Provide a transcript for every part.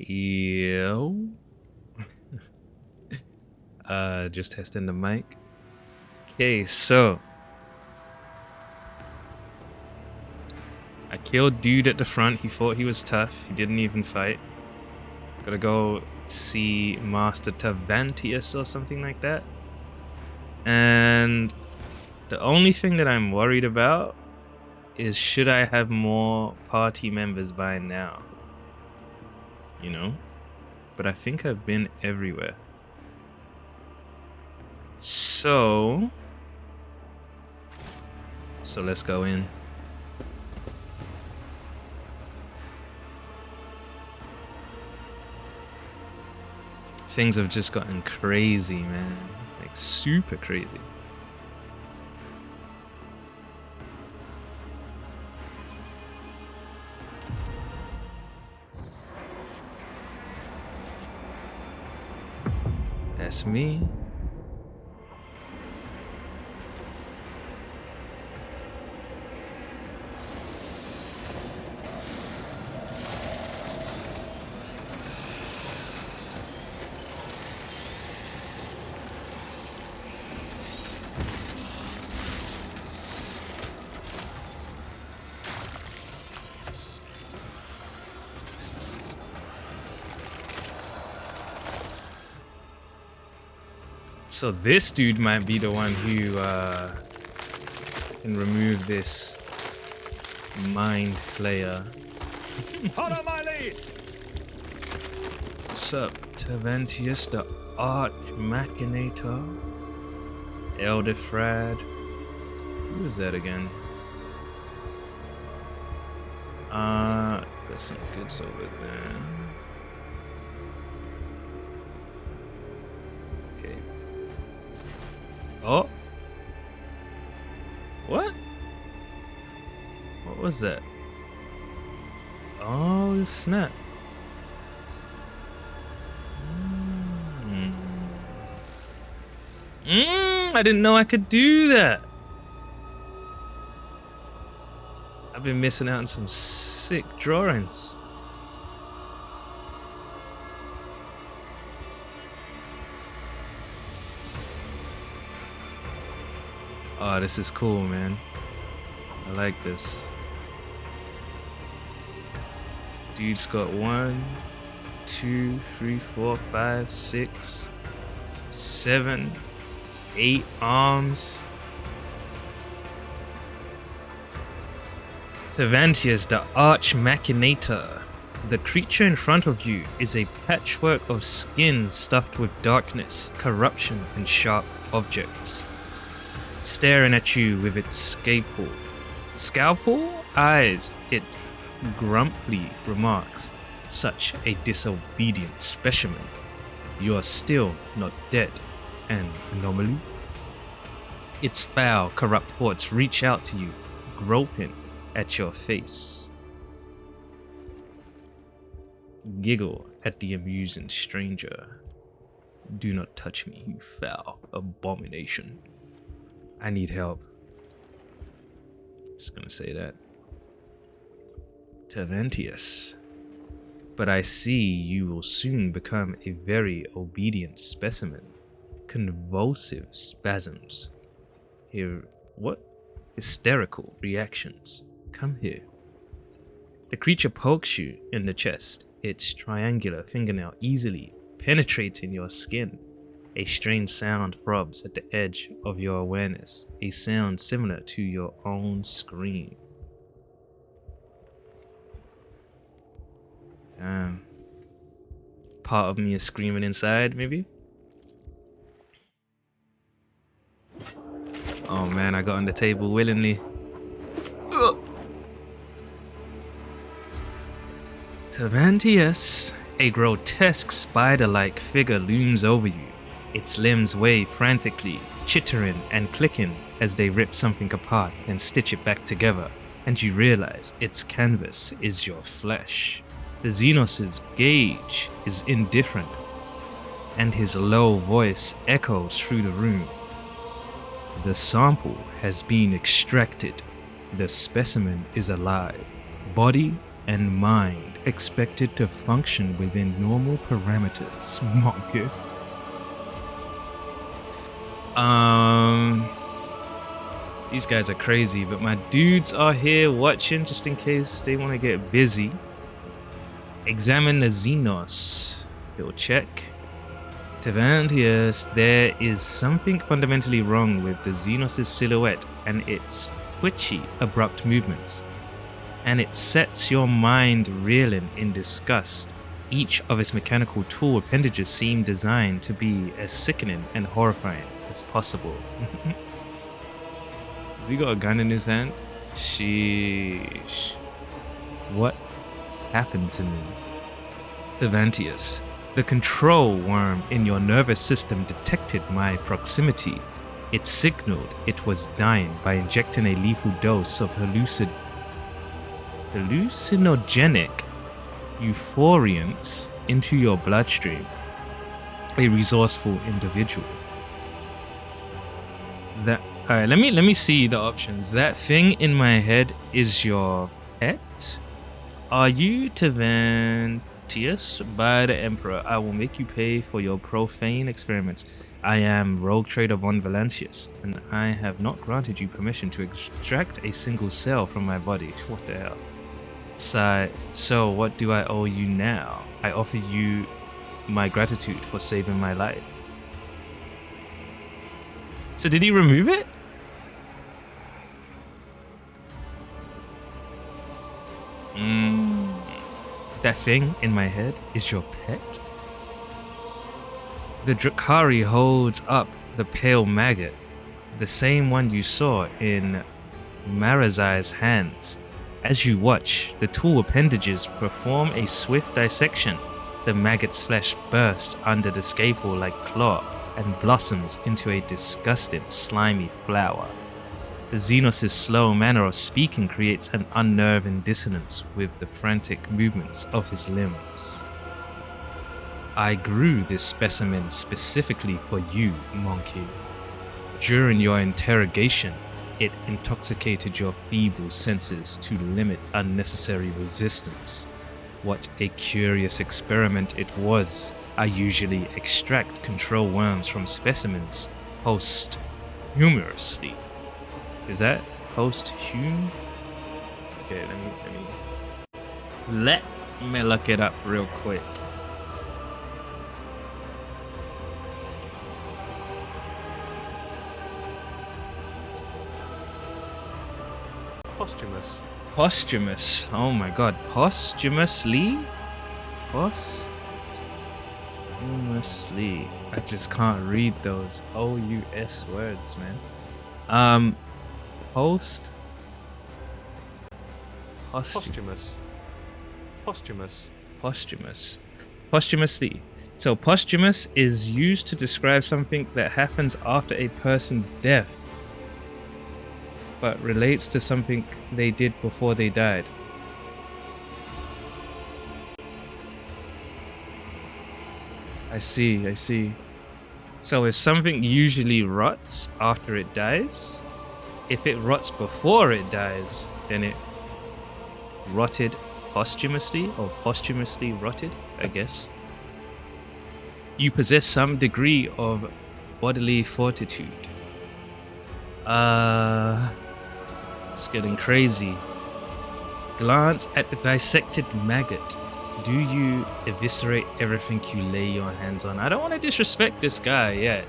Yo. Just testing the mic. Okay, so I killed dude at the front. He thought he was tough. He didn't even fight. Gotta go see Master Tavantius or something like that. And the only thing that I'm worried about is should I have more party members by now? You know? But I think I've been everywhere. So let's go in. Things have just gotten crazy, man. Like super crazy. That's me. So this dude might be the one who can remove this mind flayer. Follow my lead. What's up, Tavantius, the Arch Machinator? Elder Frad. Who is that again? Got some goods over there. Okay. Oh! What? What was that? Oh, snap. I didn't know I could do that. I've been missing out on some sick drawings. Oh, this is cool, man. I like this. Dude's got 1, 2, 3, 4, 5, 6, 7, 8 arms. Tavantius, the Arch Machinator. The creature in front of you is a patchwork of skin stuffed with darkness, corruption, and sharp objects. Staring at you with its scalpel eyes, it grumpily remarks, "Such a disobedient specimen. You are still not dead, an anomaly." Its foul, corrupt thoughts reach out to you, groping at your face. Giggle at the amusing stranger. "Do not touch me, you foul abomination. I need help." Just gonna say that. Tavantius. But I see you will soon become a very obedient specimen. Convulsive spasms. Hysterical reactions. Come here. The creature pokes you in the chest, its triangular fingernail easily penetrating your skin. A strange sound throbs at the edge of your awareness, a sound similar to your own scream. Damn. Part of me is screaming inside, maybe? Oh man, I got on the table willingly. Ugh. Tavantius, a grotesque spider-like figure looms over you. Its limbs wave frantically, chittering and clicking as they rip something apart and stitch it back together, and you realize its canvas is your flesh. The Xenos' gaze is indifferent, and his low voice echoes through the room. The sample has been extracted. The specimen is alive, body and mind expected to function within normal parameters, monkey. These guys are crazy, but my dudes are here watching just in case they want to get busy. Examine the Xenos. He'll check. Tevantius, there is something fundamentally wrong with the Xenos' silhouette and its twitchy, abrupt movements. And it sets your mind reeling in disgust. Each of its mechanical tool appendages seem designed to be as sickening and horrifying as possible. Has he got a gun in his hand? Sheesh. What happened to me? Tevantius, the control worm in your nervous system detected my proximity. It signaled it was dying by injecting a lethal dose of hallucinogenic euphoriants into your bloodstream. A resourceful individual. Alright, let me see the options. That thing in my head is your pet? Are you Tevantius by the Emperor? I will make you pay for your profane experiments. I am Rogue Trader von Valancius, and I have not granted you permission to extract a single cell from my body. What the hell? So what do I owe you now? I offer you my gratitude for saving my life. So did he remove it? That thing in my head is your pet? The Drakari holds up the pale maggot, the same one you saw in Marazai's hands. As you watch, the tool appendages perform a swift dissection. The maggot's flesh bursts under the scalpel like claw and blossoms into a disgusting, slimy flower. The Xenos' slow manner of speaking creates an unnerving dissonance with the frantic movements of his limbs. I grew this specimen specifically for you, monkey. During your interrogation, it intoxicated your feeble senses to limit unnecessary resistance. What a curious experiment it was. I usually extract control worms from specimens posthumously. Is that posthum? Okay, let me look it up real quick. Posthumous. Posthumous. Oh my god. Posthumously? Posthumously. I just can't read those OUS words, man. Posthumous. Posthumously. So posthumous is used to describe something that happens after a person's death, but relates to something they did before they died. I see. So if something usually rots after it dies, if it rots before it dies, then it rotted posthumously, or posthumously rotted, I guess. You possess some degree of bodily fortitude. It's getting crazy. Glance at the dissected maggot. Do you eviscerate everything you lay your hands on? I don't want to disrespect this guy yet.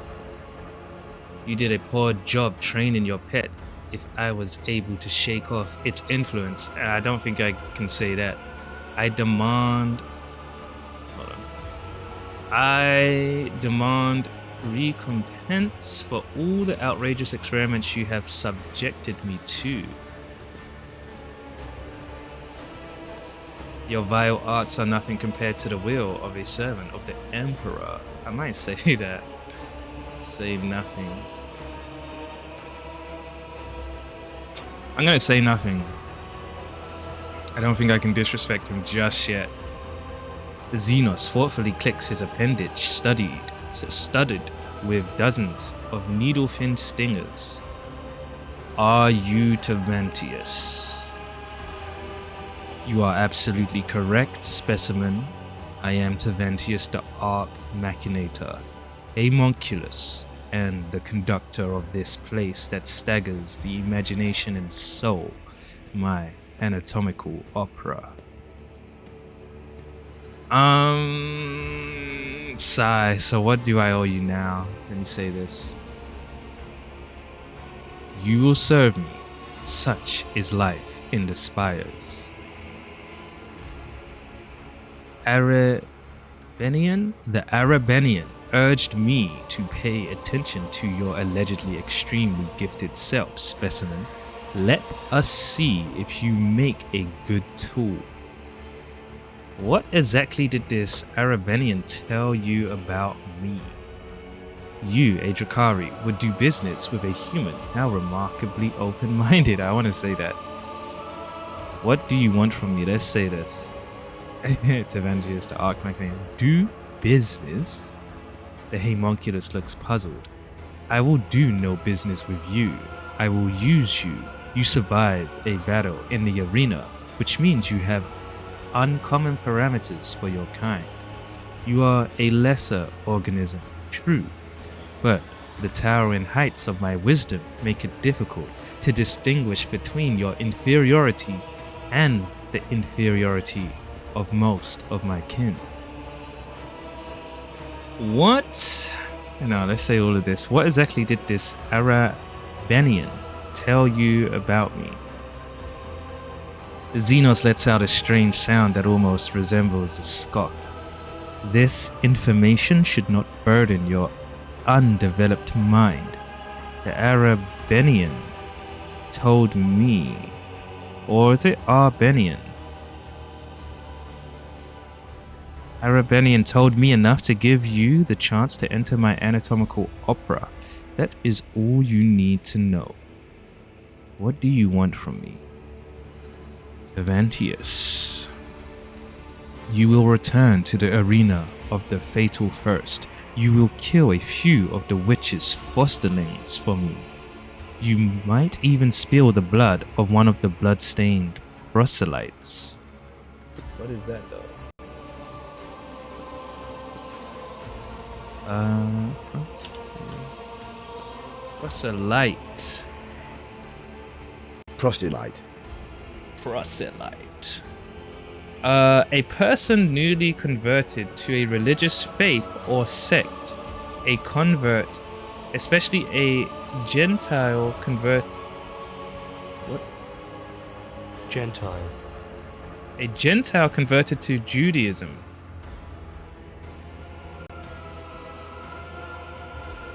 You did a poor job training your pet. If I was able to shake off its influence, I don't think I can say that. I demand recompense for all the outrageous experiments you have subjected me to. Your vile arts are nothing compared to the will of a servant of the Emperor. I might say that. Say nothing. I'm gonna say nothing. I don't think I can disrespect him just yet. The Xenos thoughtfully clicks his appendage, studded with dozens of needle-fin stingers. Are you Tevantius? You are absolutely correct, specimen. I am Tavantius the Arc Machinator, Homunculus, and the conductor of this place that staggers the imagination and soul, my anatomical opera. Sigh, so what do I owe you now? Let me say this. You will serve me. Such is life in the spires. The Arabenian urged me to pay attention to your allegedly extremely gifted self, specimen. Let us see if you make a good tool. What exactly did this Arabenian tell you about me? You, a Drakari, would do business with a human. How remarkably open-minded, I want to say that. What do you want from me? Let's say this. Tavantius the Arc Machinator. Do business? The Homunculus looks puzzled. I will do no business with you. I will use you. You survived a battle in the arena, which means you have uncommon parameters for your kind. You are a lesser organism, true, but the towering heights of my wisdom make it difficult to distinguish between your inferiority and the inferiority of most of my kin. What? No, let's say all of this. What exactly did this Arabenian tell you about me? The Xenos lets out a strange sound that almost resembles a scoff. This information should not burden your undeveloped mind. The Arabenian told me, or is it Arbenian? Arabenian told me enough to give you the chance to enter my anatomical opera. That is all you need to know. What do you want from me? Tavantius. You will return to the arena of the Fatal First. You will kill a few of the witch's fosterlings for me. You might even spill the blood of one of the blood-stained proselytes. What is that though? Proselyte. Proselyte. Proselyte. A person newly converted to a religious faith or sect. A convert, especially a Gentile convert. What? Gentile. A Gentile converted to Judaism.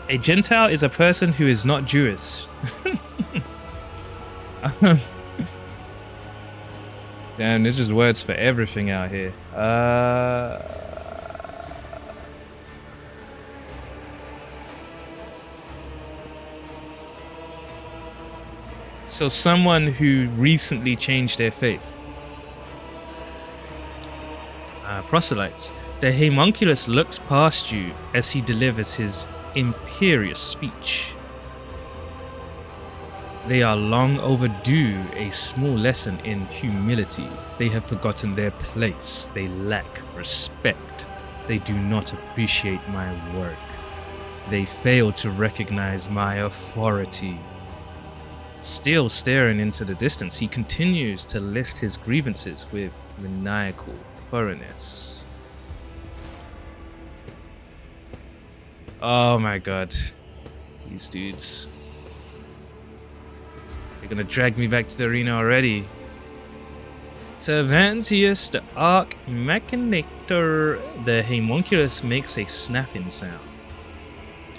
A Gentile is a person who is not Jewish. Damn, there's just words for everything out here. So someone who recently changed their faith. Proselytes. The Homunculus looks past you as he delivers his imperious speech. They are long overdue a small lesson in humility. They have forgotten their place. They lack respect. They do not appreciate my work. They fail to recognize my authority. Still staring into the distance, he continues to list his grievances with maniacal thoroughness. Oh my god. These dudes. They're gonna drag me back to the arena already. Tavantius the Arc Machinator. The Homunculus makes a snapping sound.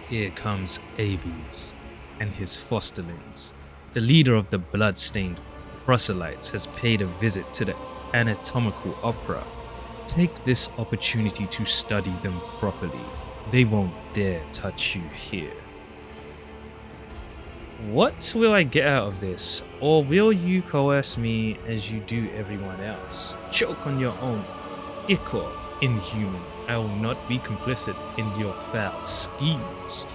Here comes Abus and his fosterlings. The leader of the blood-stained proselytes has paid a visit to the anatomical opera. Take this opportunity to study them properly. They won't dare touch you here. What will I get out of this? Or will you coerce me as you do everyone else? Choke on your own ichor, inhuman. I will not be complicit in your foul schemes.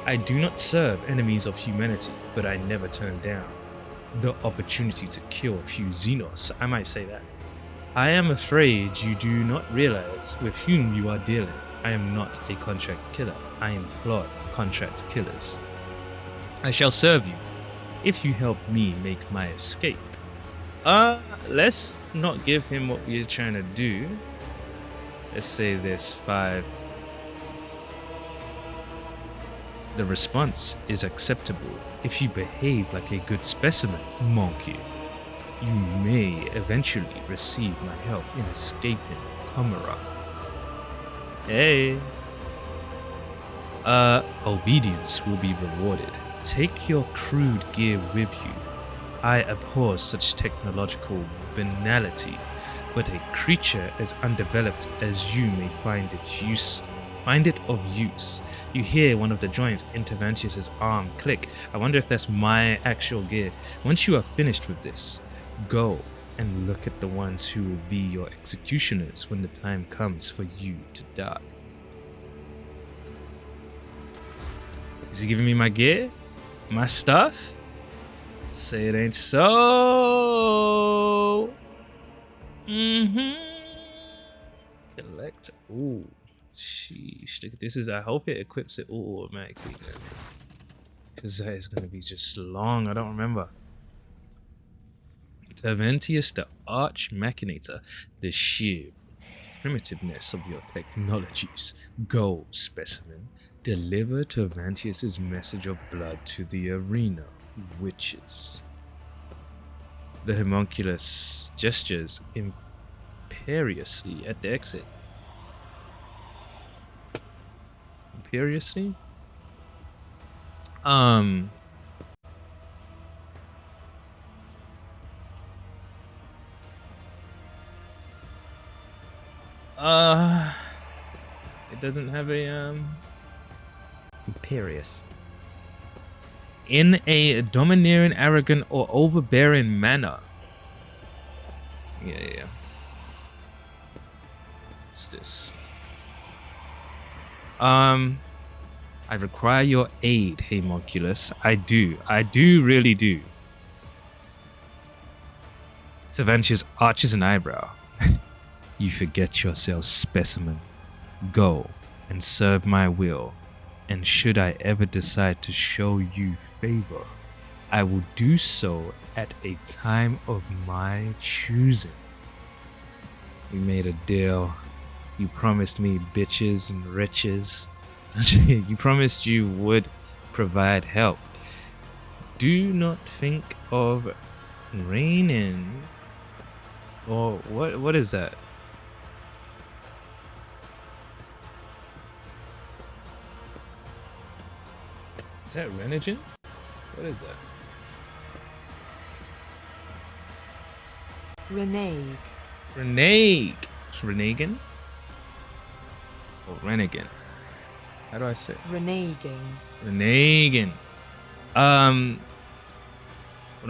I do not serve enemies of humanity, but I never turn down the opportunity to kill a few Xenos. I might say that. I am afraid you do not realize with whom you are dealing. I am not a contract killer. I employ contract killers. I shall serve you if you help me make my escape. Let's not give him what we're trying to do. Let's say there's 5. The response is acceptable if you behave like a good specimen, monkey. You may eventually receive my help in escaping Kamara. Hey. Obedience will be rewarded. Take your crude gear with you. I abhor such technological banality, but a creature as undeveloped as you may find it of use. You hear one of the joints in Tervantius's arm click. I wonder if that's my actual gear. Once you are finished with this, go and look at the ones who will be your executioners when the time comes for you to die. Is he giving me my gear? My stuff? Say it ain't so. Collect. Ooh. Sheesh. Look, this is. I hope it equips it all automatically, man. Because that is going to be just long. I don't remember. Tervantius, the arch machinator, the sheer primitiveness of your technologies. Go, specimen. Deliver Tervantius's message of blood to the arena witches. The homunculus gestures imperiously at the exit. Imperiously? It doesn't have a Imperious. in a domineering, arrogant, or overbearing manner. Yeah. What's this? I require your aid, homunculus. I do really do. Tervantius arches an eyebrow. You forget yourself, specimen. Go and serve my will. And should I ever decide to show you favor, I will do so at a time of my choosing. We made a deal. You promised me bitches and riches. You promised you would provide help. Do not think of reigning. Or what is that? Is that Renogen? What is that? Reneg. It's Renegan? Or Renegan? How do I say it? Reneging. Renegan. What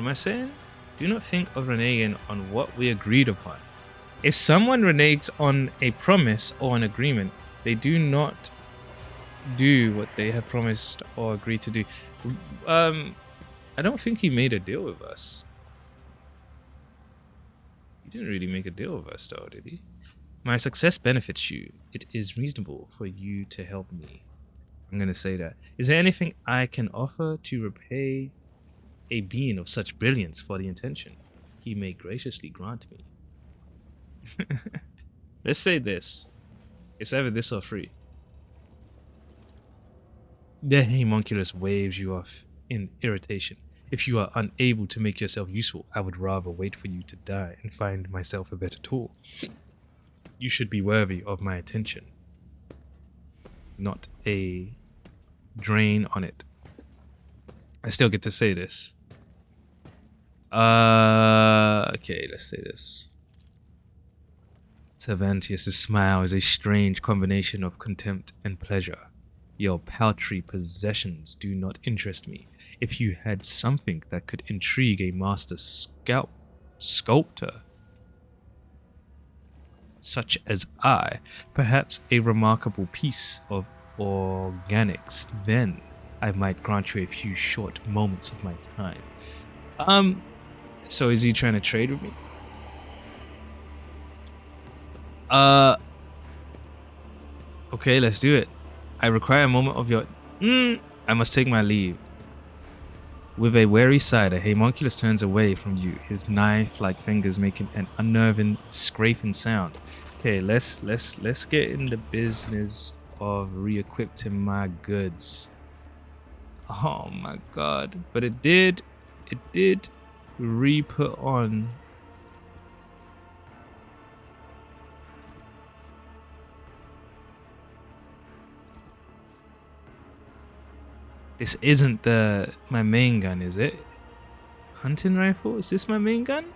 am I saying? Do not think of reneging on what we agreed upon. If someone reneges on a promise or an agreement, they do not do what they have promised or agreed to do. I don't think he made a deal with us. He didn't really make a deal with us though, did he? My success benefits you. It is reasonable for you to help me. I'm gonna say that. Is there anything I can offer to repay a being of such brilliance for the intention? He may graciously grant me. Let's say this. It's either this or free. The homunculus waves you off in irritation. If you are unable to make yourself useful, I would rather wait for you to die and find myself a better tool. You should be worthy of my attention, not a drain on it. I still get to say this. Okay, let's say this. Tervantius' smile is a strange combination of contempt and pleasure. Your paltry possessions do not interest me. If you had something that could intrigue a master sculptor, such as I, perhaps a remarkable piece of organics, then I might grant you a few short moments of my time. So is he trying to trade with me? Okay, let's do it. I require a moment of your. I must take my leave. With a wary sigh, the homunculus turns away from you, his knife-like fingers making an unnerving, scraping sound. Okay, let's get in the business of re-equipping my goods. Oh my god! But it did re-put on. This isn't my main gun, is it? Hunting rifle? Is this my main gun?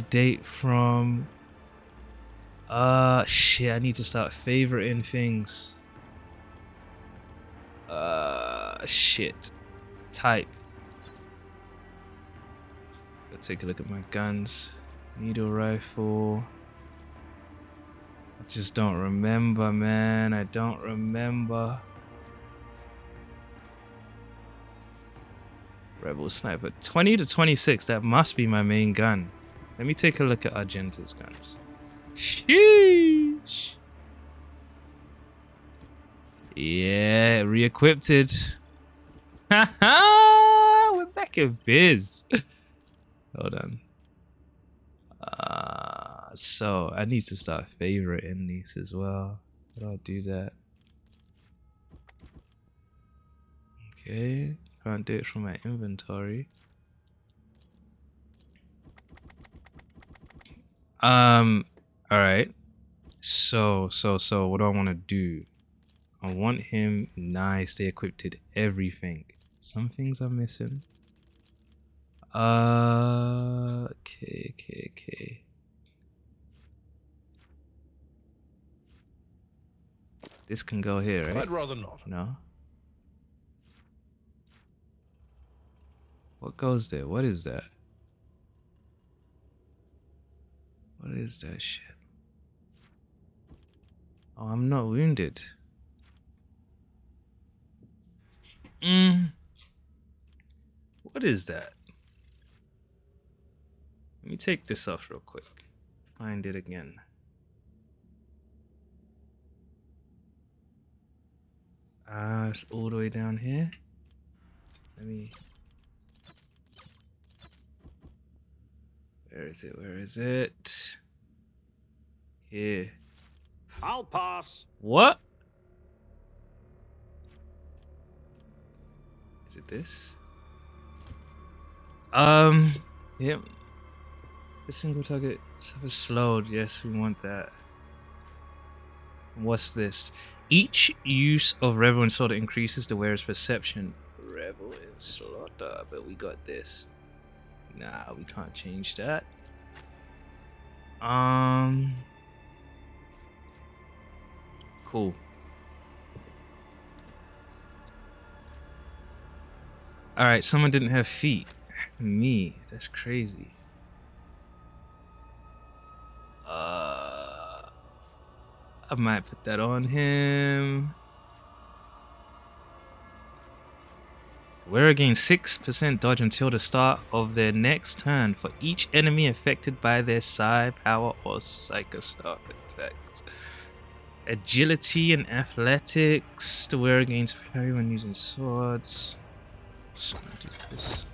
Date from. Shit! I need to start favoriting things. Shit. Type. Let's take a look at my guns. Needle rifle. I just don't remember, man. I don't remember. Rebel sniper. 20 to 26. That must be my main gun. Let me take a look at Argenta's guns. Sheesh. Yeah, re-equipped it. Haha! We're back in biz. Hold on. So I need to start favoriting these as well. How do I do that? Okay, can't do it from my inventory. All right. So what do I want to do? I want him nice. They equipped it everything. Some things are missing. Okay. This can go here, right? I'd rather not. No. What goes there? What is that? What is that shit? Oh, I'm not wounded. What is that? Let me take this off real quick. Find it again. It's all the way down here. Let me. Where is it? Where is it? Here. I'll pass. What? Is it this? Yep. The single target suffers slowed. Yes, we want that. What's this? Each use of Revel and Slaughter increases the wearer's perception. Revel and Slaughter, but we got this. Nah, we can't change that. Cool. Alright, someone didn't have feet. Me. That's crazy. I might put that on him. Wearer gains 6% dodge until the start of their next turn for each enemy affected by their psi power or psychostar attacks. Agility and athletics. The wearer gains parry when using swords. Just gonna do this.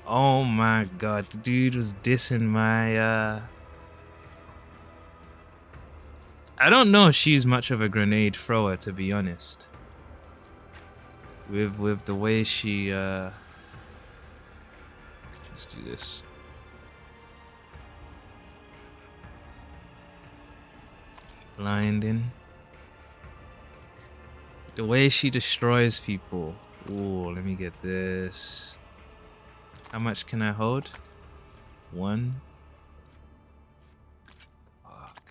Oh my god, the dude was dissing my I don't know if she's much of a grenade thrower, to be honest. With the way she let's do this. Blinding. The way she destroys people. Ooh, let me get this. How much can I hold? 1. Fuck.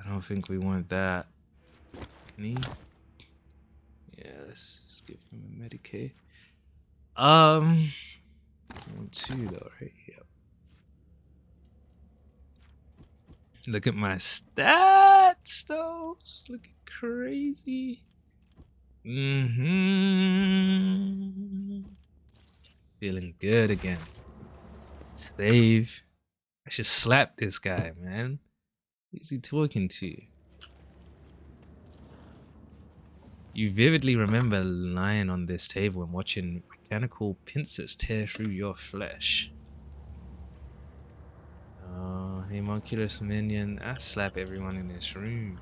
I don't think we want that. Can he? Yeah, let's give him a Medicaid. 1, 2 though, right? Yep. Look at my stats, though. It's looking crazy. Feeling good again. Save. I should slap this guy, man. Who's he talking to? You vividly remember lying on this table and watching mechanical pincers tear through your flesh. Oh, homunculus minion. I slap everyone in this room.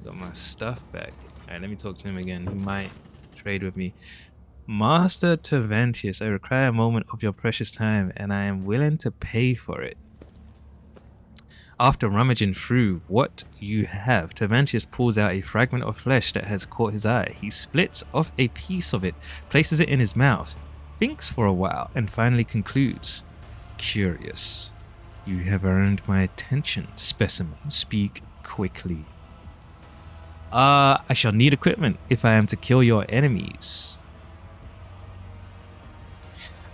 Got my stuff back. Alright, let me talk to him again. He might trade with me. Master Tervantius, I require a moment of your precious time, and I am willing to pay for it. After rummaging through what you have, Tervantius pulls out a fragment of flesh that has caught his eye. He splits off a piece of it, places it in his mouth, thinks for a while, and finally concludes. Curious. You have earned my attention, specimen. Speak quickly. I shall need equipment if I am to kill your enemies.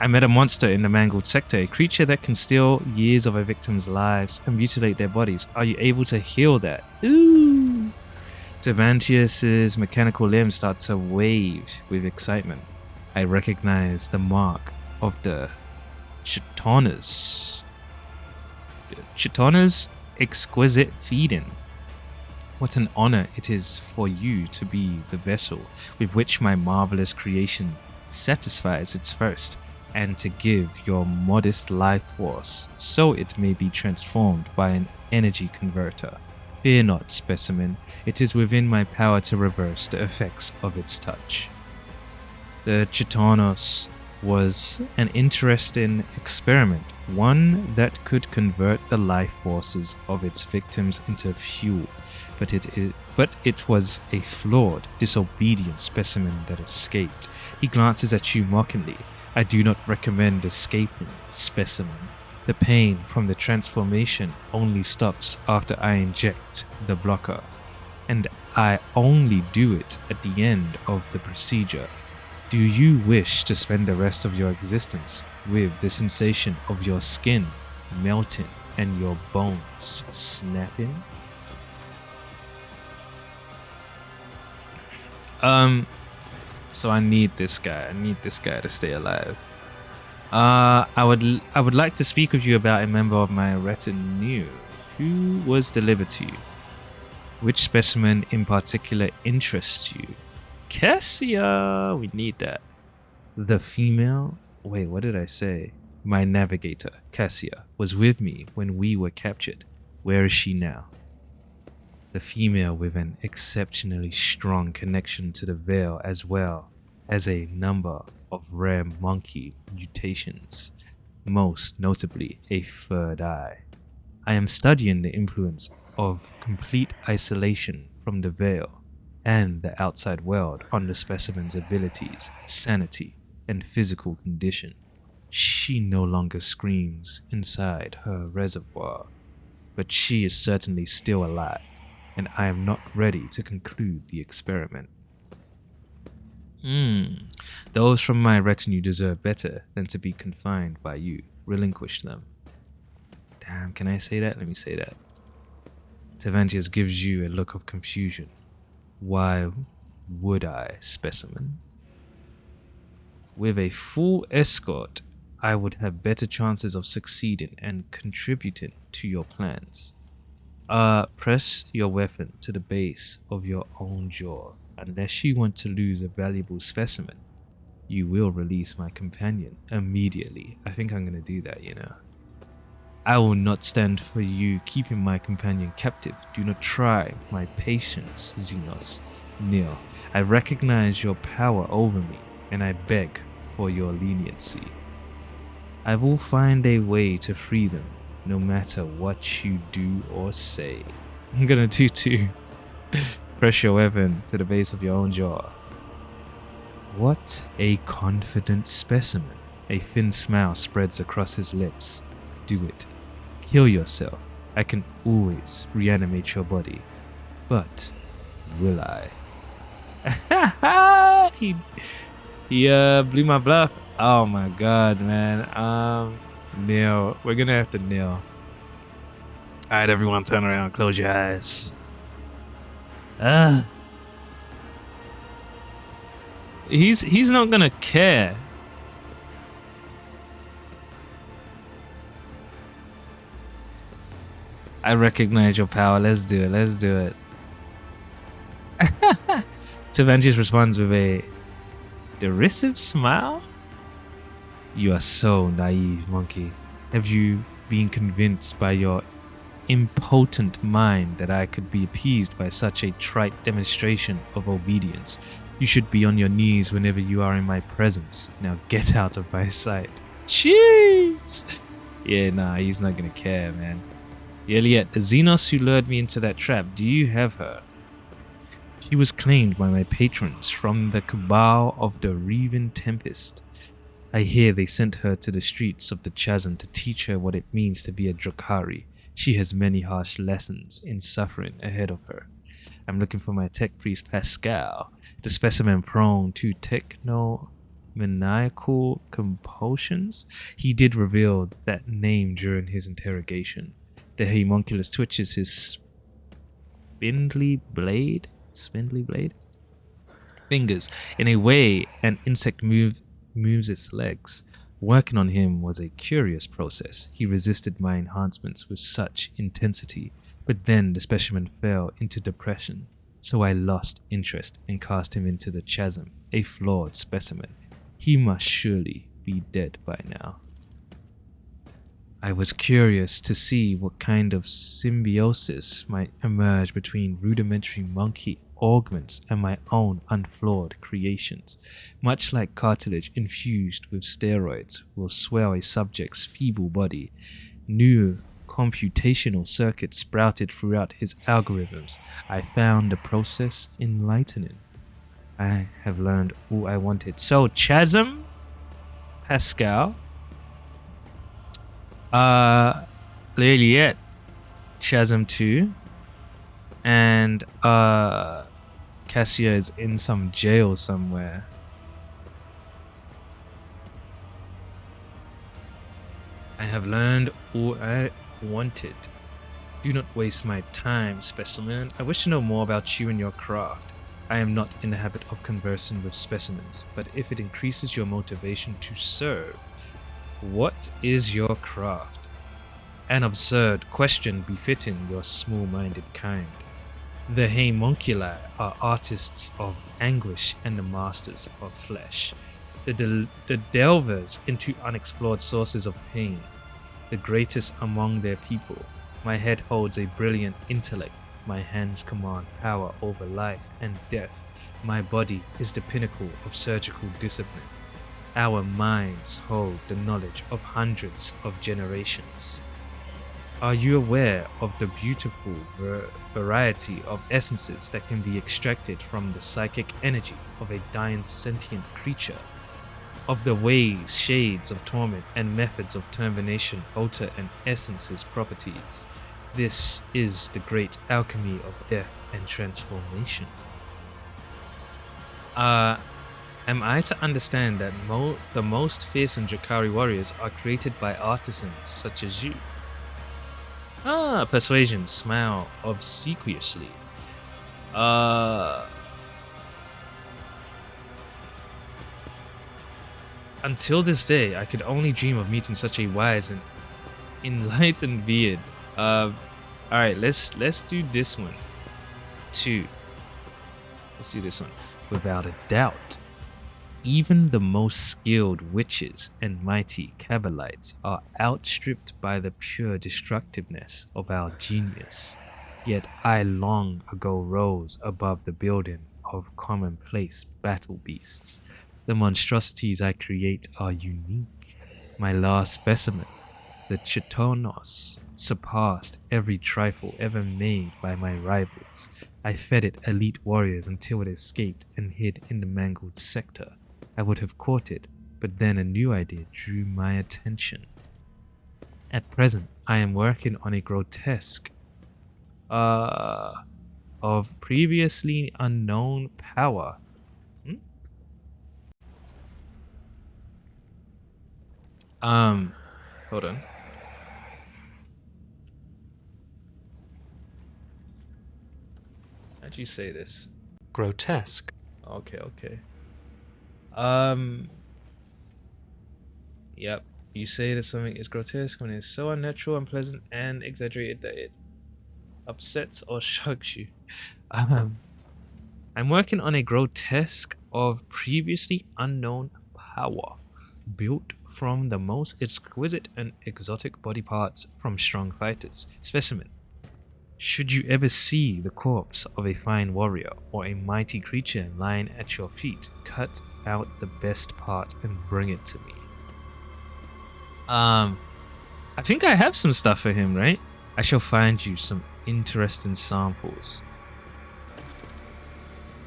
I met a monster in the mangled sector, a creature that can steal years of a victim's lives and mutilate their bodies. Are you able to heal that? Ooh! Tervantius's mechanical limbs start to wave with excitement. I recognize the mark of the Chitona's. Chitona's exquisite feeding. What an honor it is for you to be the vessel with which my marvelous creation satisfies its thirst, and to give your modest life force so it may be transformed by an energy converter. Fear not, specimen, it is within my power to reverse the effects of its touch. The Chitonos was an interesting experiment, one that could convert the life forces of its victims into fuel, but it was a flawed, disobedient specimen that escaped. He glances at you mockingly. I do not recommend escaping, specimen. The pain from the transformation only stops after I inject the blocker, and I only do it at the end of the procedure. Do you wish to spend the rest of your existence with the sensation of your skin melting and your bones snapping? So I need this guy. I need this guy to stay alive. I would like to speak with you about a member of my retinue who was delivered to you. Which specimen in particular interests you? Cassia, we need that. The female. Wait, what did I say? My navigator, Cassia, was with me when we were captured. Where is she now? The female with an exceptionally strong connection to the veil, as well as a number of rare monkey mutations, most notably a third eye. I am studying the influence of complete isolation from the veil and the outside world on the specimen's abilities, sanity, and physical condition. She no longer screams inside her reservoir, but she is certainly still alive, and I am not ready to conclude the experiment. Those from my retinue deserve better than to be confined by you. Relinquish them. Damn, can I say that? Let me say that. Tervantius gives you a look of confusion. Why would I, specimen? With a full escort, I would have better chances of succeeding and contributing to your plans. Press your weapon to the base of your own jaw. Unless you want to lose a valuable specimen, you will release my companion immediately. I think I'm gonna do that, you know. I will not stand for you keeping my companion captive. Do not try my patience, Xenos. Nil, I recognize your power over me, and I beg for your leniency. I will find a way to free them, no matter what you do or say. I'm gonna do too. Press your weapon to the base of your own jaw. What a confident specimen. A thin smile spreads across his lips. Do it. Kill yourself. I can always reanimate your body. But will I? he blew my bluff. Oh my god, man. Kneel. We're gonna have to kneel. Alright, everyone, turn around. Close your eyes. He's not gonna care. I recognize your power. Let's do it. Let's do it. Tavantius responds with a derisive smile. You are so naive, monkey. Have you been convinced by your impotent mind that I could be appeased by such a trite demonstration of obedience? You should be on your knees whenever you are in my presence. Now get out of my sight. Jeez! Yeah, nah, he's not gonna care, man. Eliette, the Xenos who lured me into that trap, do you have her? She was claimed by my patrons from the cabal of the Reven Tempest. I hear they sent her to the streets of the chasm to teach her what it means to be a Drakari. She has many harsh lessons in suffering ahead of her. I'm looking for my tech priest Pascal, the specimen prone to technomaniacal compulsions. He did reveal that name during his interrogation. The homunculus twitches his spindly blade fingers in a way an insect moves its legs. Working on him was a curious process. He resisted my enhancements with such intensity, but then the specimen fell into depression, so I lost interest and cast him into the chasm, a flawed specimen. He must surely be dead by now. I was curious to see what kind of symbiosis might emerge between rudimentary monkey augments and my own unflawed creations. Much like cartilage infused with steroids will swell a subject's feeble body, new computational circuits sprouted throughout his algorithms. I found the process enlightening. I have learned all I wanted. So, Chasm, Pascal, Liliette, Chasm 2, and Cassia is in some jail somewhere. I have learned all I wanted. Do not waste my time, specimen. I wish to know more about you and your craft. I am not in the habit of conversing with specimens, but if it increases your motivation to serve, what is your craft? An absurd question befitting your small-minded kind. The homunculi are artists of anguish and the masters of flesh. The delvers into unexplored sources of pain, the greatest among their people. My head holds a brilliant intellect. My hands command power over life and death. My body is the pinnacle of surgical discipline. Our minds hold the knowledge of hundreds of generations. Are you aware of the beautiful variety of essences that can be extracted from the psychic energy of a dying sentient creature? Of the ways, shades of torment, and methods of termination alter an essence's properties? This is the great alchemy of death and transformation. Am I to understand that the most fearsome Drakari warriors are created by artisans such as you? Persuasion, smile obsequiously. Until this day, I could only dream of meeting such a wise and enlightened being. Alright, let's do this one. 2. Let's do this one. Without a doubt, even the most skilled witches and mighty Cabalites are outstripped by the pure destructiveness of our genius. Yet I long ago rose above the building of commonplace battle beasts. The monstrosities I create are unique. My last specimen, the Chitonos, surpassed every trifle ever made by my rivals. I fed it elite warriors until it escaped and hid in the mangled sector. I would have caught it, but then a new idea drew my attention. At present, I am working on a grotesque of previously unknown power. Hold on. How'd you say this? Grotesque. Okay. Um. Yep. You say that something is grotesque when it's so unnatural, unpleasant, and exaggerated that it upsets or shocks you. Um. I'm working on a grotesque of previously unknown power, built from the most exquisite and exotic body parts from strong fighters. Specimen. Should you ever see the corpse of a fine warrior or a mighty creature lying at your feet, cut out the best part and bring it to me. I think I have some stuff for him, right? I shall find you some interesting samples.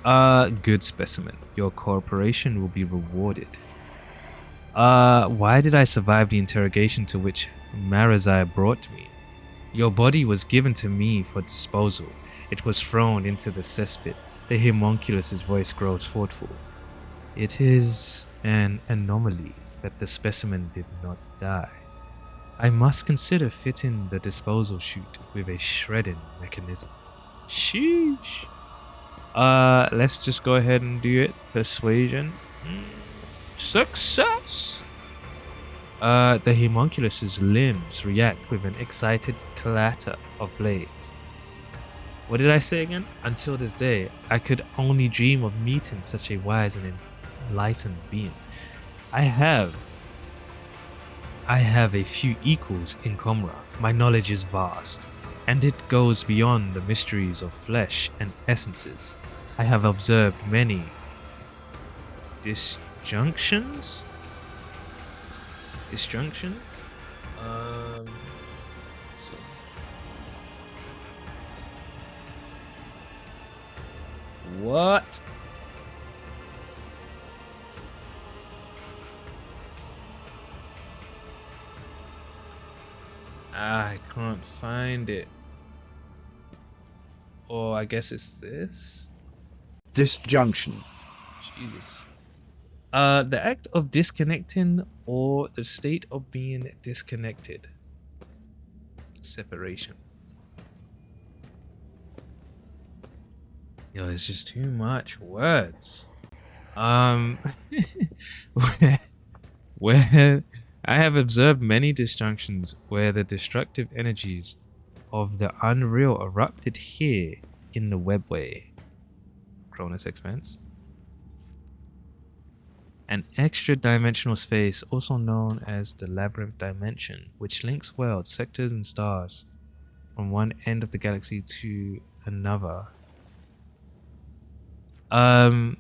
Good specimen. Your cooperation will be rewarded. Why did I survive the interrogation to which Marazai brought me? Your body was given to me for disposal. It was thrown into the cesspit. The homunculus's voice grows thoughtful. It is an anomaly that the specimen did not die. I must consider fitting the disposal chute with a shredding mechanism. Sheesh. Let's just go ahead and do it. Persuasion. Success! The homunculus's limbs react with an excited clatter of blades. What did I say again? Until this day, I could only dream of meeting such a wise and enlightened being. I have a few equals in Comra. My knowledge is vast, and it goes beyond the mysteries of flesh and essences. I have observed many disjunctions. So what? I can't find it. Oh, I guess it's this. Disjunction. Jesus. The act of disconnecting or the state of being disconnected. Separation. Yo, it's just too much words. where I have observed many disjunctions where the destructive energies of the unreal erupted here in the webway. Cronus expanse. An extra-dimensional space, also known as the Labyrinth Dimension, which links worlds, sectors, and stars from one end of the galaxy to another. I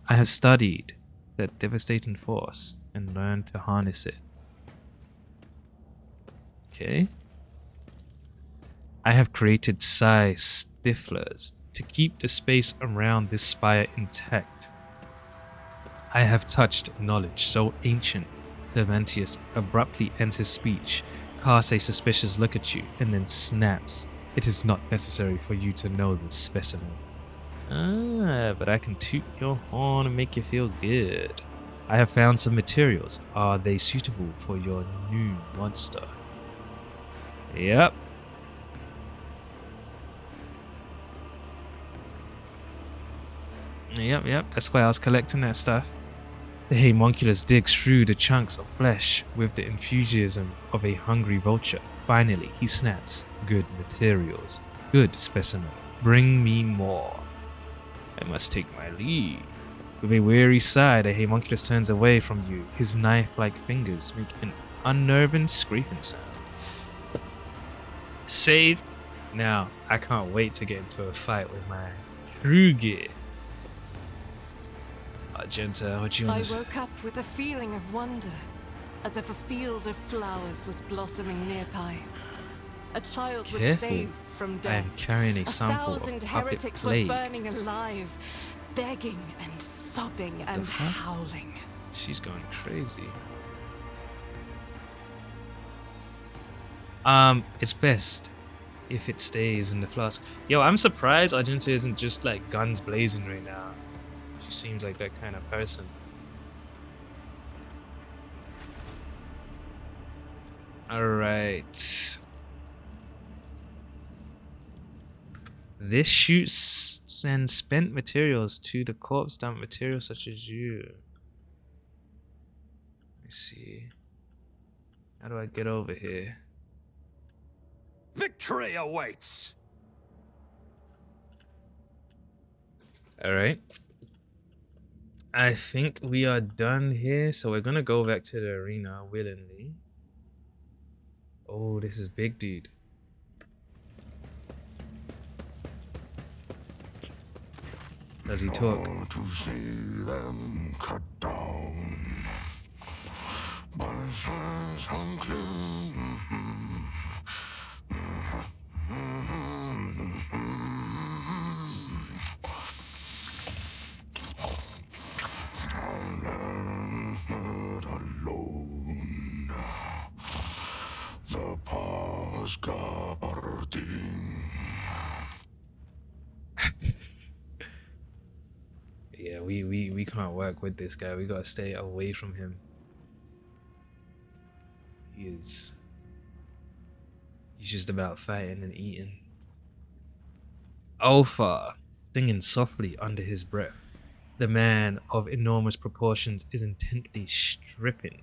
have studied that devastating force and learned to harness it. Okay. I have created psi stiflers to keep the space around this spire intact. I have touched knowledge so ancient, Tervantius abruptly ends his speech, casts a suspicious look at you, and then snaps. It is not necessary for you to know this specimen. But I can toot your horn and make you feel good. I have found some materials. Are they suitable for your new monster? Yep. Yep. That's why I was collecting that stuff. The homunculus digs through the chunks of flesh with the enthusiasm of a hungry vulture. Finally, he snaps. Good materials. Good specimen. Bring me more. I must take my leave. With a weary sigh, the homunculus turns away from you. His knife-like fingers make an unnerving scraping sound. Save. Now, I can't wait to get into a fight with my crew gear. Argenta, what do you want I woke up with a feeling of wonder, as if a field of flowers was blossoming nearby. A child was Careful. saved from I am death. carrying a sample 1,000 of puppet heretics were plague. burning alive, begging and sobbing and fuck? howling. She's going crazy. It's best if it stays in the flask. Yo, I'm surprised Argenta isn't just like guns blazing right now. She seems like that kind of person. Alright. This chute sends spent materials to the corpse dump materials such as you. me see. How do I get over here? Victory awaits! Alright. I think we are done here, so we're gonna go back to the arena willingly. Oh, this is big dude. Does he talk? To see them cut down. Bunches unclean. Alone. The paws guarding. Yeah, we can't work with this guy. We gotta stay away from him. He's just about fighting and eating. Alpha, singing softly under his breath. The man of enormous proportions is intently stripping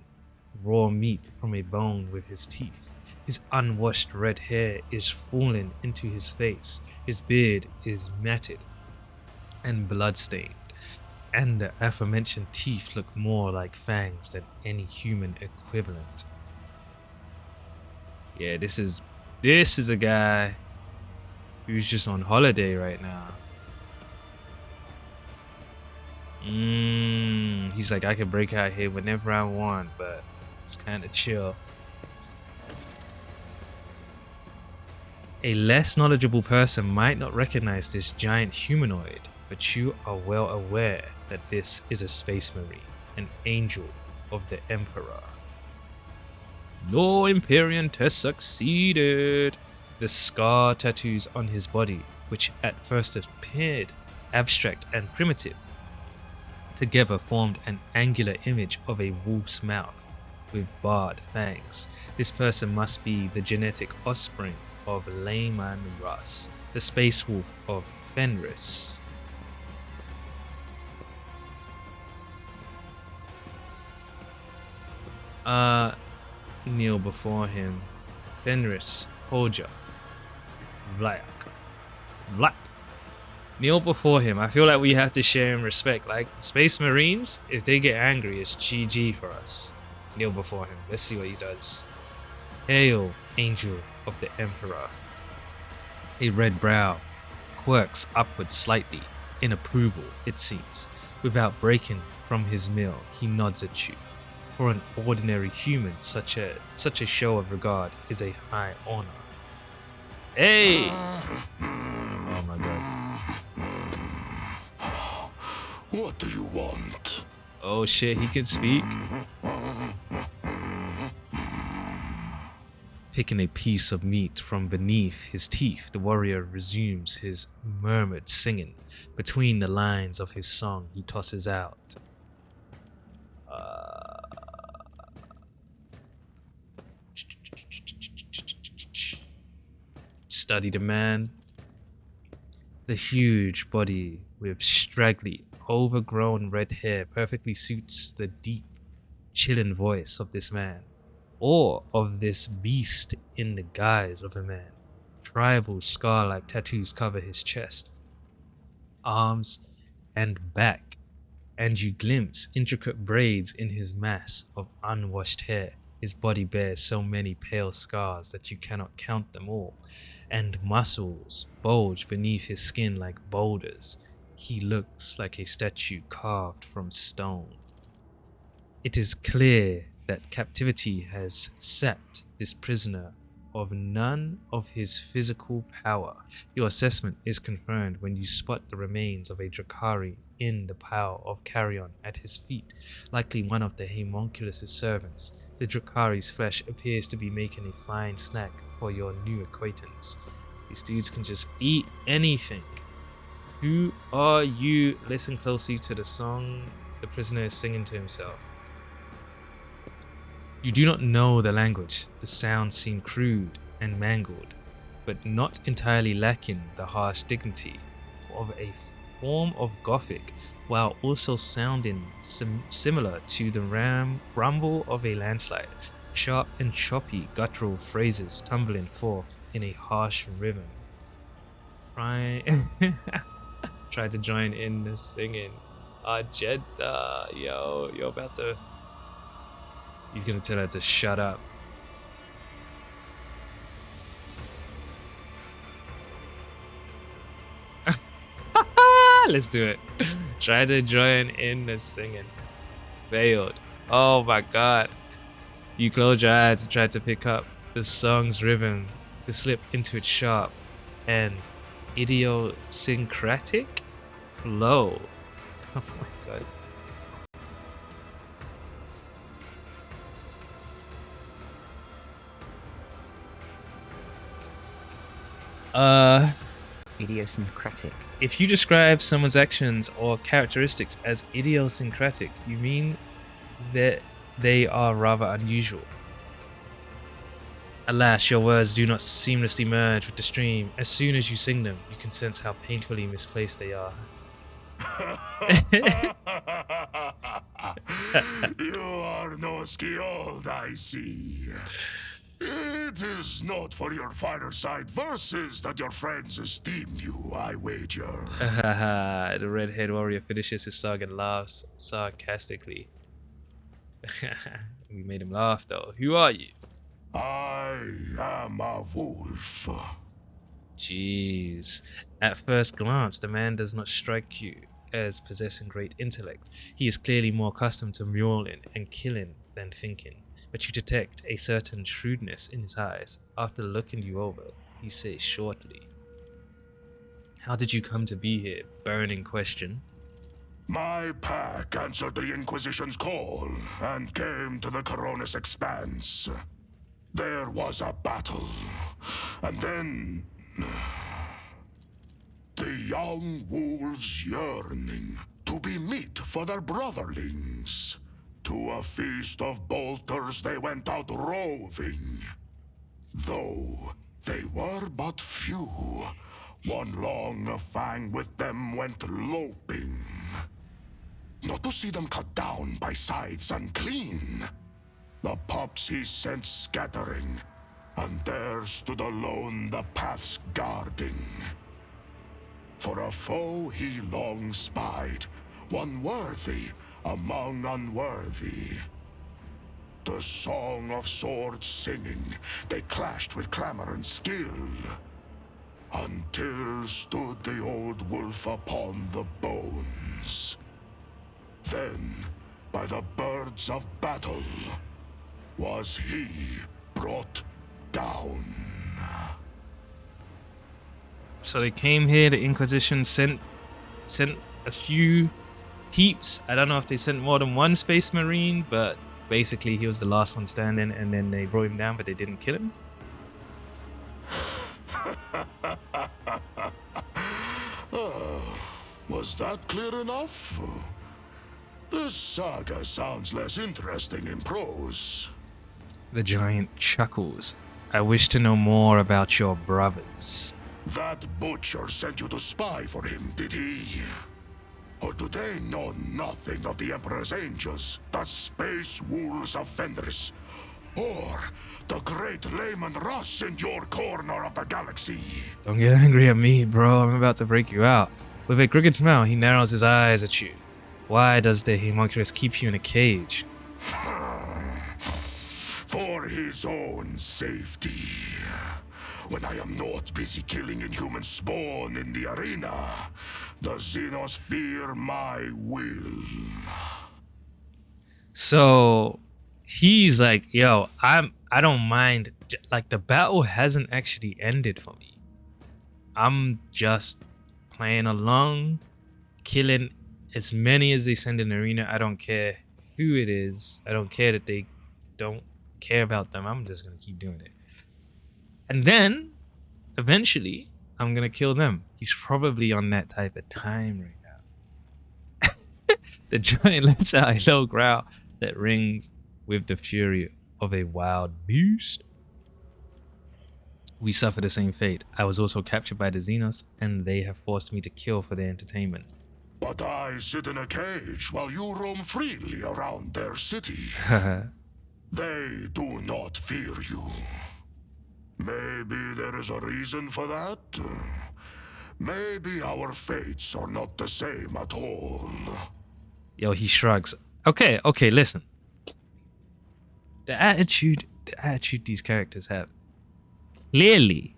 raw meat from a bone with his teeth. His unwashed red hair is falling into his face. His beard is matted and bloodstained, and the aforementioned teeth look more like fangs than any human equivalent. Yeah, this is a guy who's just on holiday right now. He's like, I can break out here whenever I want, but it's kind of chill. A less knowledgeable person might not recognize this giant humanoid, but you are well aware that this is a space marine, an angel of the Emperor. No Empyrean test succeeded. The scar tattoos on his body, which at first appeared abstract and primitive, together formed an angular image of a wolf's mouth with barred fangs. This person must be the genetic offspring of Layman Russ, the space wolf of Fenris. Kneel before him. Fenris, Hoja, Vlak. Kneel before him. I feel like we have to share him respect. Like, Space Marines, if they get angry, it's GG for us. Kneel before him. Let's see what he does. Hail, angel of the Emperor. A red brow quirks upward slightly, in approval, it seems. Without breaking from his meal, he nods at you. For an ordinary human, such a show of regard is a high honor. Hey! Oh my god. What do you want? Oh shit, he can speak. Picking a piece of meat from beneath his teeth, the warrior resumes his murmured singing. Between the lines of his song, he tosses out. Study the man. The huge body with straggly, overgrown red hair perfectly suits the deep, chilling voice of this man, or of this beast in the guise of a man. Tribal scar-like tattoos cover his chest, arms, and back, and you glimpse intricate braids in his mass of unwashed hair. His body bears so many pale scars that you cannot count them all, and muscles bulge beneath his skin like boulders. He looks like a statue carved from stone. It is clear that captivity has sapped this prisoner of none of his physical power. Your assessment is confirmed when you spot the remains of a Drakari in the pile of carrion at his feet, likely one of the homunculus' servants. The Drakari's flesh appears to be making a fine snack for your new acquaintance. These dudes can just eat anything. Who are you? Listen closely to the song the prisoner is singing to himself. You do not know the language. The sounds seem crude and mangled, but not entirely lacking the harsh dignity of a form of Gothic. while also sounding similar to the rumble of a landslide. Sharp and choppy guttural phrases tumbling forth in a harsh rhythm. Try to join in the singing. Argenta, yo, you're about to. He's gonna tell her to shut up. Let's do it. Try to join in the singing. Failed. Oh my god. You close your eyes and try to pick up the song's rhythm to slip into its sharp and idiosyncratic flow. Oh my god. Idiosyncratic. If you describe someone's actions or characteristics as idiosyncratic, you mean that they are rather unusual. Alas, your words do not seamlessly merge with the stream. As soon as you sing them, you can sense how painfully misplaced they are. You are no skilled, I see. It is not for your fireside verses that your friends esteem you, I wager. The red-haired warrior finishes his song and laughs sarcastically. We made him laugh though. Who are you? I am a wolf. Jeez. At first glance, the man does not strike you as possessing great intellect. He is clearly more accustomed to mauling and killing than thinking. But you detect a certain shrewdness in his eyes. After looking you over, he says shortly, "How did you come to be here?" Burning question. My pack answered the Inquisition's call and came to the Coronis Expanse. There was a battle, and then the young wolves yearning to be meat for their brotherlings. To a feast of bolters they went out roving. Though they were but few, one long fang with them went loping. Not to see them cut down by scythes unclean. The pups he sent scattering, and there stood alone the paths guarding. For a foe he long spied, one worthy among unworthy. The song of swords singing, they clashed with clamor and skill, until stood the old wolf upon the bones. Then, by the birds of battle, was he brought down. So they came here, the Inquisition sent a few peeps. I don't know if they sent more than one Space Marine, but basically he was the last one standing, and then they brought him down, but they didn't kill him. Was that clear enough? This saga sounds less interesting in prose. The giant chuckles. I wish to know more about your brothers. That butcher sent you to spy for him, did he? Or do they know nothing of the Emperor's Angels, the space wolves of Fenris, or the great Layman Russ in your corner of the galaxy? Don't get angry at me, bro. I'm about to break you out. With a crooked smile, he narrows his eyes at you. Why does the homunculus keep you in a cage? For his own safety. When I am not busy killing inhuman spawn in the arena, the Xenos fear my will. So he's like, yo, I don't mind. Like, the battle hasn't actually ended for me. I'm just playing along, killing as many as they send in the arena. I don't care who it is. I don't care that they don't care about them. I'm just gonna keep doing it. And then, eventually, I'm gonna kill them. He's probably on that type of time right now. The giant lets out a low growl that rings with the fury of a wild beast. We suffer the same fate. I was also captured by the Xenos, and they have forced me to kill for their entertainment. But I sit in a cage while you roam freely around their city. They do not fear you. Maybe there is a reason for that. Maybe our fates are not the same at all. Yo, he shrugs. Okay, listen. The attitude these characters have. Clearly,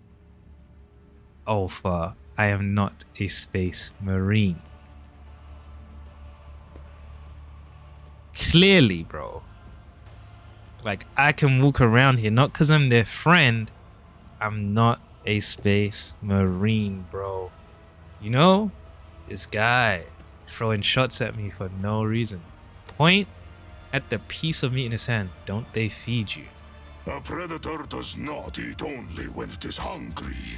Alpha, I am not a space marine. Clearly, bro. Like, I can walk around here, not because I'm their friend. I'm not a space marine, bro. You know? This guy throwing shots at me for no reason. Point at the piece of meat in his hand. Don't they feed you? A predator does not eat only when it is hungry.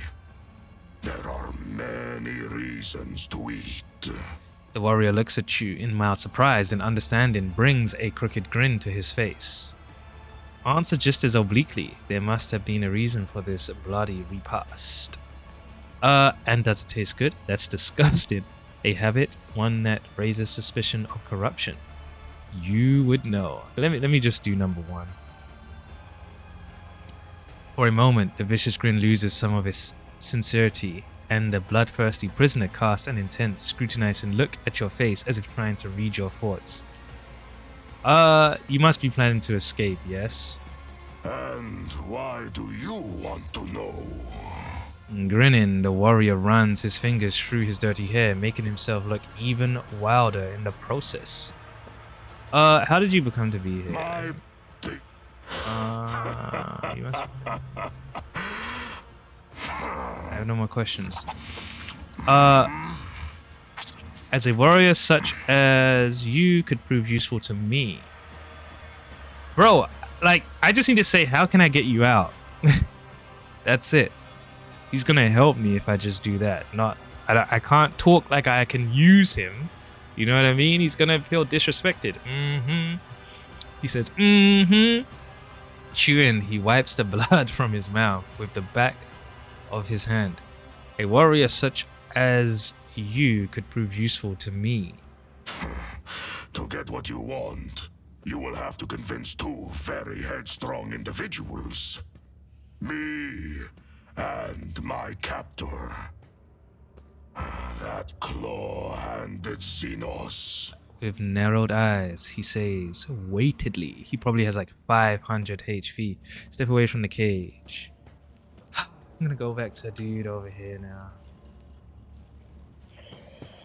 There are many reasons to eat. The warrior looks at you in mild surprise and understanding brings a crooked grin to his face. Answer just as obliquely. There must have been a reason for this bloody repast. And does it taste good? That's disgusting. A habit, one that raises suspicion of corruption. You would know. Let me just do number one. For a moment, the vicious grin loses some of its sincerity, and the bloodthirsty prisoner casts an intense, scrutinizing look at your face as if trying to read your thoughts. You must be planning to escape, yes? And why do you want to know? Grinning, the warrior runs his fingers through his dirty hair, making himself look even wilder in the process. How did you become to be here? You must... I have no more questions. As a warrior such as you could prove useful to me. Bro, like, I just need to say, how can I get you out? That's it. He's gonna help me if I just do that. I can't talk like I can use him. You know what I mean? He's gonna feel disrespected. He says, Chewing, he wipes the blood from his mouth with the back of his hand. A warrior such as you could prove useful to me. To get what you want, you will have to convince two very headstrong individuals. Me and my captor. That claw-handed Xenos. With narrowed eyes, he says, weightedly. He probably has like 500 HP. Step away from the cage. I'm gonna go back to the dude over here now.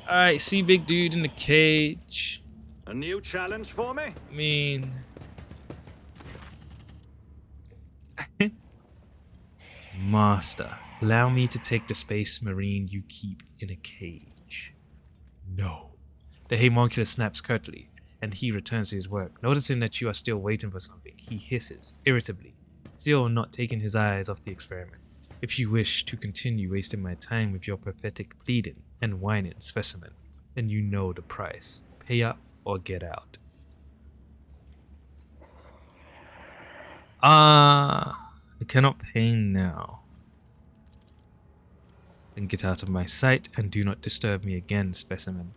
Alright, see big dude in the cage. A new challenge for me? I mean... Master, allow me to take the space marine you keep in a cage. No. The homunculus snaps curtly, and he returns to his work. Noticing that you are still waiting for something, he hisses, irritably, still not taking his eyes off the experiment. If you wish to continue wasting my time with your pathetic pleading and whining specimen, then you know the price. Pay up or get out. I cannot pay now. Then get out of my sight and do not disturb me again, specimen.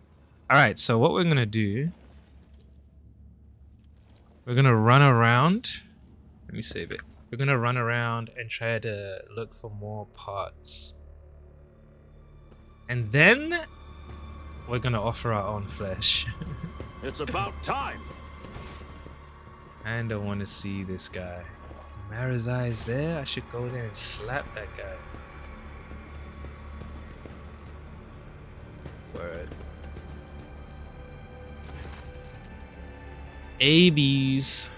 Alright, so what we're gonna do, we're gonna run around. Let me save it. We're gonna run around and try to look for more parts. And then we're gonna offer our own flesh. It's about time. I don't want to see this guy. Mara's eyes there. I should go there and slap that guy. Word. Avis,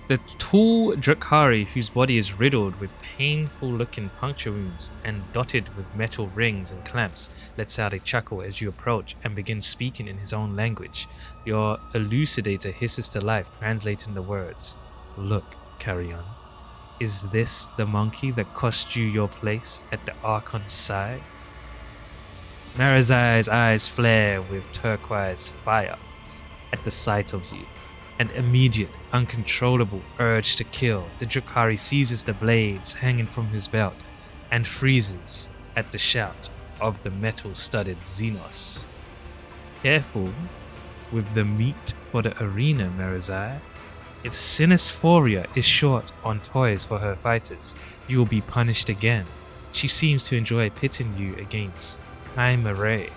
the tall Drakari whose body is riddled with painful looking puncture wounds and dotted with metal rings and clamps, lets out a chuckle as you approach and begins speaking in his own language. Your elucidator hisses to life, translating the words. Look, Carrion, is this the monkey that cost you your place at the Archon's side? Marazai's eyes flare with turquoise fire at the sight of you. An immediate, uncontrollable urge to kill, the Drakari seizes the blades hanging from his belt and freezes at the shout. of the metal-studded Xenos. Careful with the meat for the arena, Marizai. If Sinisforia is short on toys for her fighters, you will be punished again. She seems to enjoy pitting you against Chimera Ray.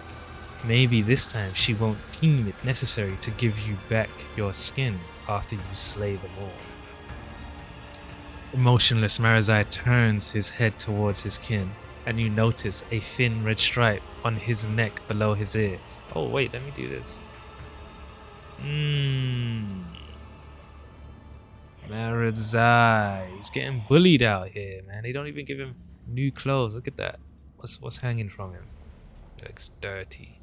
Maybe this time she won't deem it necessary to give you back your skin after you slay them all. Emotionless, Marizai turns his head towards his kin, and you notice a thin red stripe on his neck below his ear. Oh wait, let me do this. Marizai, he's getting bullied out here, man. They don't even give him new clothes. Look at that. What's hanging from him? It looks dirty.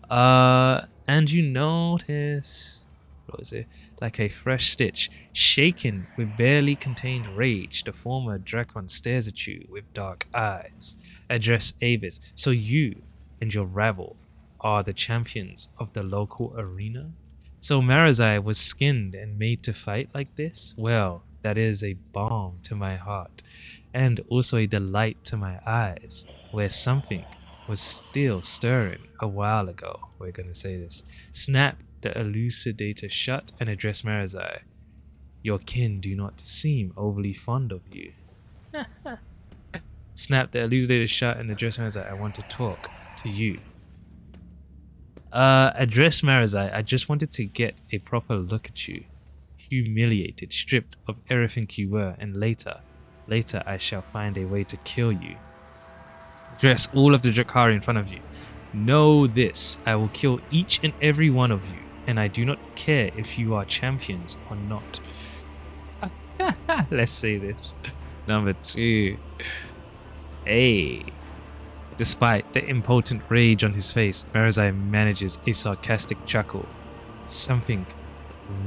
And you notice, what is it? Like a fresh stitch, shaken with barely contained rage, the former Drakon stares at you with dark eyes. Address Avis. So you and your rabble are the champions of the local arena? So Marizai was skinned and made to fight like this? Well, that is a balm to my heart, and also a delight to my eyes, where something was still stirring a while ago. We're gonna say this. Snap the elucidator shut and address Marizai. Your kin do not seem overly fond of you. Snap the elucidator shut and address Marizai. I want to talk to you. Address Marizai. I just wanted to get a proper look at you. Humiliated, stripped of everything you were, and later I shall find a way to kill you. Address all of the Drakari in front of you. Know this, I will kill each and every one of you, and I do not care if you are champions or not. Let's say this. Number 2. Hey. Despite the impotent rage on his face, Marizai manages a sarcastic chuckle. Something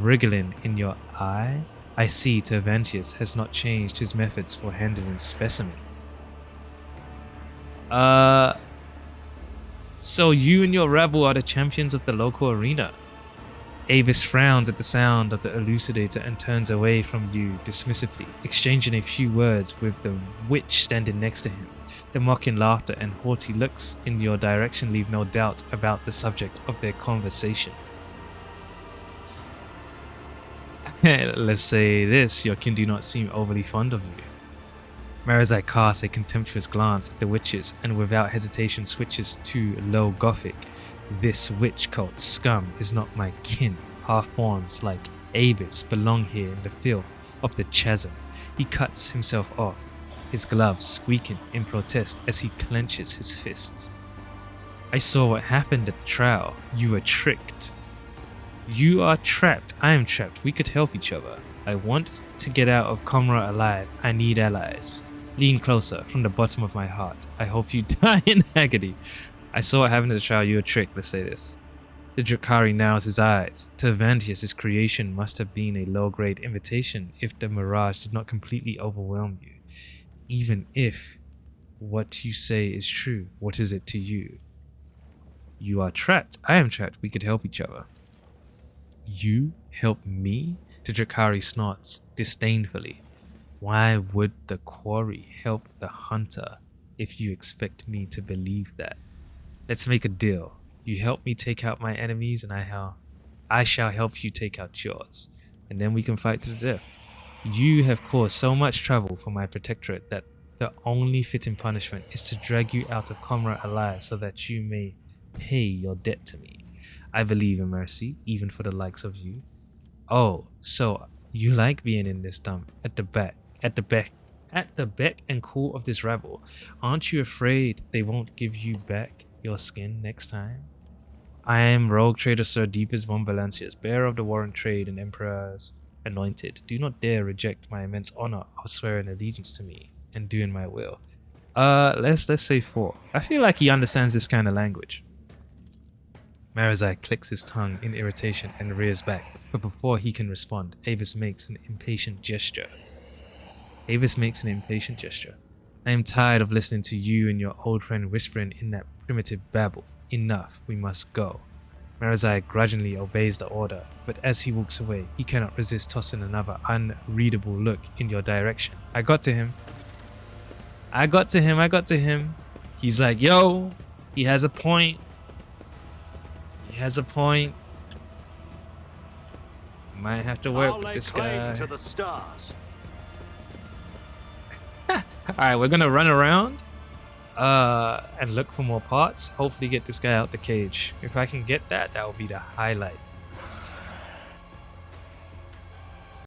wriggling in your eye? I see Tervantius has not changed his methods for handling specimen. So you and your rabble are the champions of the local arena. Avis frowns at the sound of the elucidator and turns away from you dismissively, exchanging a few words with the witch standing next to him. The mocking laughter and haughty looks in your direction leave no doubt about the subject of their conversation. Let's say this, your kin do not seem overly fond of you. Marizai casts a contemptuous glance at the witches and without hesitation switches to low Gothic. This witch cult scum is not my kin. Half-borns like Avis belong here in the filth of the chasm. He cuts himself off, his gloves squeaking in protest as he clenches his fists. I saw what happened at the trial. You were tricked. You are trapped. I am trapped. We could help each other. I want to get out of Comra alive. I need allies. Lean closer from the bottom of my heart. I hope you die in agony. I saw what happened at the trial. You were tricked. Let's say this. The Drakari narrows his eyes. Tervantius' creation must have been a low-grade invitation if the mirage did not completely overwhelm you. Even if what you say is true, what is it to you? You are trapped. I am trapped. We could help each other. You help me? The Drakari snorts disdainfully. Why would the quarry help the hunter if you expect me to believe that? Let's make a deal. You help me take out my enemies and I shall help you take out yours. And then we can fight to the death. You have caused so much trouble for my protectorate that the only fitting punishment is to drag you out of Comra alive so that you may pay your debt to me. I believe in mercy, even for the likes of you. Oh, so you like being in this dump at the beck and call of this rabble. Aren't you afraid they won't give you back your skin next time? I am rogue trader Sir Deepest von Valancius, bearer of the warrant trade and Emperor's anointed. Do not dare reject my immense honor of swearing allegiance to me and doing my will. Let's say 4. I feel like he understands this kind of language. Marizai clicks his tongue in irritation and rears back, but before he can respond, Avis makes an impatient gesture. I am tired of listening to you and your old friend whispering in that primitive babble. Enough, we must go. Marizai grudgingly obeys the order, but as he walks away, he cannot resist tossing another unreadable look in your direction. I got to him. He's like, yo, he has a point. He has a point. Might have to work I'll with lay this claim guy. to the stars. Alright, we're gonna run around and look for more parts. Hopefully get this guy out the cage. If I can get that, that will be the highlight.